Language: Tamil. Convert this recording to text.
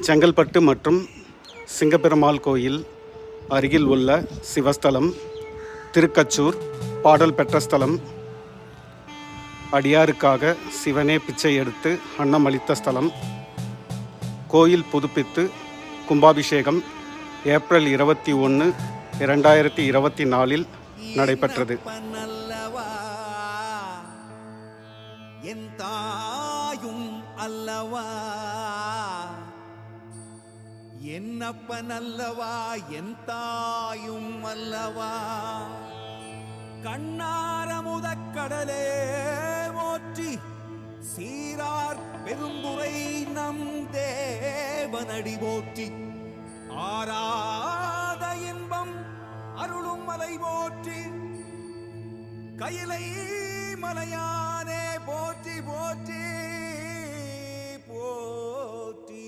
செங்கல்பட்டு மற்றும் சிங்கப்பெருமாள் கோயில் அருகில் உள்ள சிவஸ்தலம், திருக்கச்சூர் பாடல் பெற்ற ஸ்தலம், அடியாருக்காக சிவனே பிச்சை எடுத்து அன்னமளித்த ஸ்தலம். கோயில் புதுப்பித்து கும்பாபிஷேகம் ஏப்ரல் 21, 2024 நடைபெற்றது. என் தாயும் அல்லவா, என்னப்பன் அல்லவா, என் தாயும் அல்லவா. கண்ணாரமுதக் கடலே போற்றி, சீரார் பெருந்துரை நம் தேவனடி போற்றி. ஆராத இன்பம் அருளும் மலை போற்றி, கையிலை மலையானே போற்றி போற்றி.